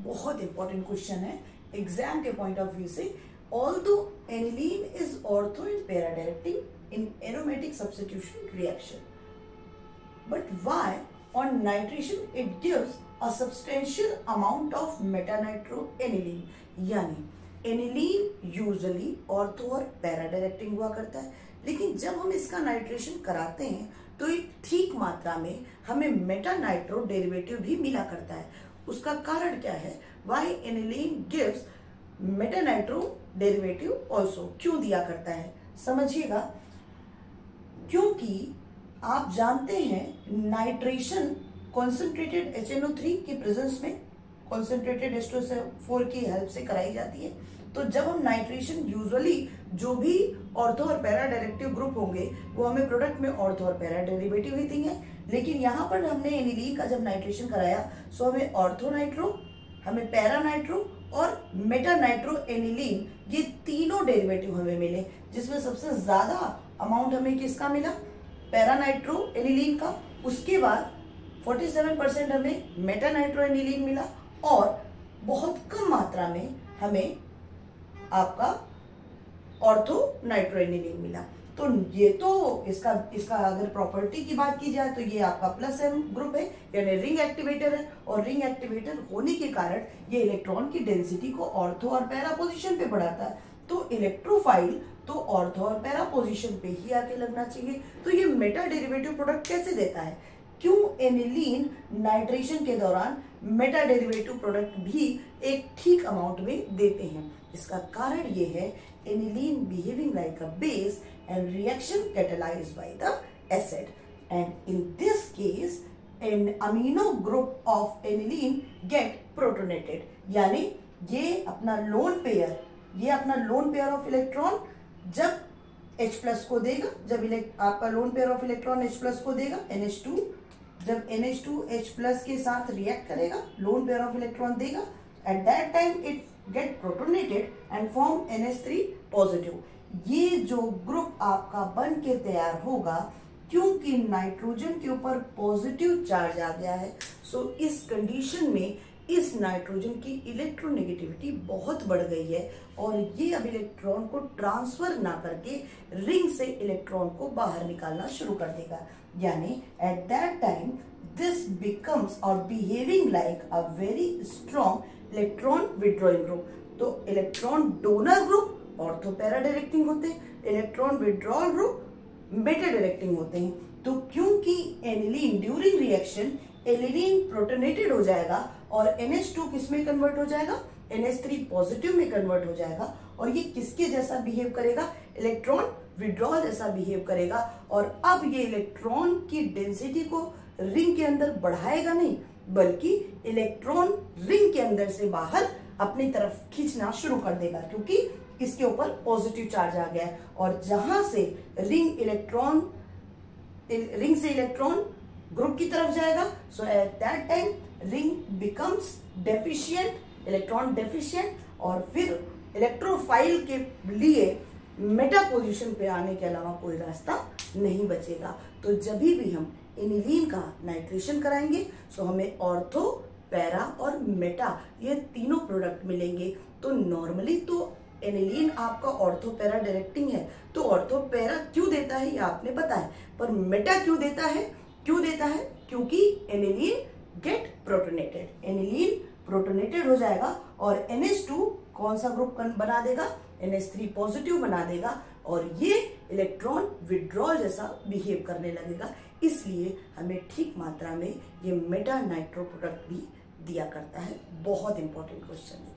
बहुत important question है exam के पॉइंट ऑफ व्यू से। Although aniline is ortho in para directing in aromatic substitution reaction, but why on nitration it gives a substantial amount of metanitroaniline। यानी aniline usually ortho और para directing हुआ करता है, लेकिन जब हम इसका नाइट्रेशन कराते हैं तो एक ठीक मात्रा में हमें मेटानाइट्रो डेरिवेटिव भी मिला करता है। उसका कारण क्या है? Why aniline gives meta nitro derivative also, क्यों दिया करता है समझिएगा। क्योंकि आप जानते हैं नाइट्रेशन कॉन्सेंट्रेटेड HNO3 के प्रेजेंस में कॉन्सेंट्रेटेड H2SO4 की हेल्प से कराई जाती है। तो जब हम नाइट्रेशन यूजुअली जो भी ऑर्थो और पैरा डायरेक्टिव ग्रुप होंगे वो हमें प्रोडक्ट में ऑर्थो और पैरा डेरिवेटिव ही देंगे, लेकिन यहाँ पर हमने एनिलीन का जब नाइट्रेशन कराया सो हमें ऑर्थो नाइट्रो, हमें पैरा नाइट्रो और मेटा नाइट्रो एनिलीन, ये तीनों डेरिवेटिव हमें मिले, जिसमें सबसे ज्यादा अमाउंट हमें किसका मिला? पैरा नाइट्रो एनिलीन का। उसके बाद 47% हमें मेटा नाइट्रो एनिलीन मिला और बहुत कम मात्रा में हमें आपका ऑर्थो नाइट्रो एनिलीन मिला। तो ये तो इसका अगर प्रॉपर्टी की बात की जाए तो ये आपका प्लस एम ग्रुप है, यानी रिंग एक्टिवेटर है, और रिंग एक्टिवेटर होने के कारण ये इलेक्ट्रॉन की डेंसिटी को ऑर्थो और पैरा पोजीशन पे बढ़ाता है। तो इलेक्ट्रोफाइल तो ऑर्थो और पैरा पोजीशन पे ही आके लगना चाहिए। तो ये मेटा डेरिवेटिव प्रोडक्ट कैसे देता है? क्यों एनिलीन नाइट्रेशन के दौरान मेटा डेरिवेटिव प्रोडक्ट भी एक ठीक अमाउंट में देते हैं? इसका कारण ये है aniline behaving like a base and reaction catalyzed by the acid, and in this case an amino group of aniline get protonated। यानी ये अपना लोन पेयर ऑफ इलेक्ट्रॉन जब H प्लस को देगा, जब आपका lone pair of electron H plus को देगा NH2, जब NH2 H प्लस के साथ रिएक्ट करेगा, लोन पेयर ऑफ इलेक्ट्रॉन देगा, eight that time it get protonated and form NH3 positive. ये जो ग्रुप आपका बन के तैयार होगा क्योंकि नाइट्रोजन के ऊपर पॉजिटिव चार्ज आ गया है, सो इस कंडीशन में इस नाइट्रोजन की इलेक्ट्रोनेगेटिविटी बहुत बढ़ गई है और ये अब इलेक्ट्रॉन को ट्रांसफर ना करके रिंग से इलेक्ट्रॉन को बाहर निकालना शुरू कर देगा। यानी at that time this becomes और behaving like a very strong electron withdrawing group. तो electron donor group ortho para directing होते हैं, electron withdrawal group meta directing होते हैं। तो क्योंकि aniline during reaction aniline protonated हो जाएगा और NH2 किस में कन्वर्ट हो जाएगा? NH3 पॉजिटिव में कन्वर्ट हो जाएगा, और ये किसके जैसा बिहेव करेगा? इलेक्ट्रॉन विड्रॉल जैसा बिहेव करेगा। और अब ये इलेक्ट्रॉन की डेंसिटी को रिंग के अंदर बढ़ाएगा नहीं, बल्कि इलेक्ट्रॉन रिंग के अंदर से बाहर अपनी तरफ खींचना शुरू कर देगा, क्योंकि इसके ऊपर पॉजिटिव चार्ज आ गया है। और जहां से रिंग से इलेक्ट्रॉन ग्रुप की तरफ जाएगा, so at that time ring becomes deficient, electron deficient, और फिर इलेक्ट्रोफाइल के लिए मेटा पोजीशन पे आने के अलावा कोई रास्ता नहीं बचेगा। तो जब भी हम एनिलीन का नाइट्रेशन कराएंगे सो हमें ऑर्थो, पैरा और मेटा ये तीनों प्रोडक्ट मिलेंगे। तो नॉर्मली तो एनिलीन आपका ऑर्थो पैरा डायरेक्टिंग है, तो ऑर्थो पैरा क्यों देता है ये आपने पता है, पर मेटा क्यों देता है? क्योंकि aniline get protonated, aniline protonated हो जाएगा और NH2 कौन सा ग्रुप बना देगा? NH3 पॉजिटिव बना देगा, और ये इलेक्ट्रॉन विड्रॉल जैसा बिहेव करने लगेगा। इसलिए हमें ठीक मात्रा में ये मेटा नाइट्रो प्रोडक्ट भी दिया करता है। बहुत इंपॉर्टेंट क्वेश्चन है।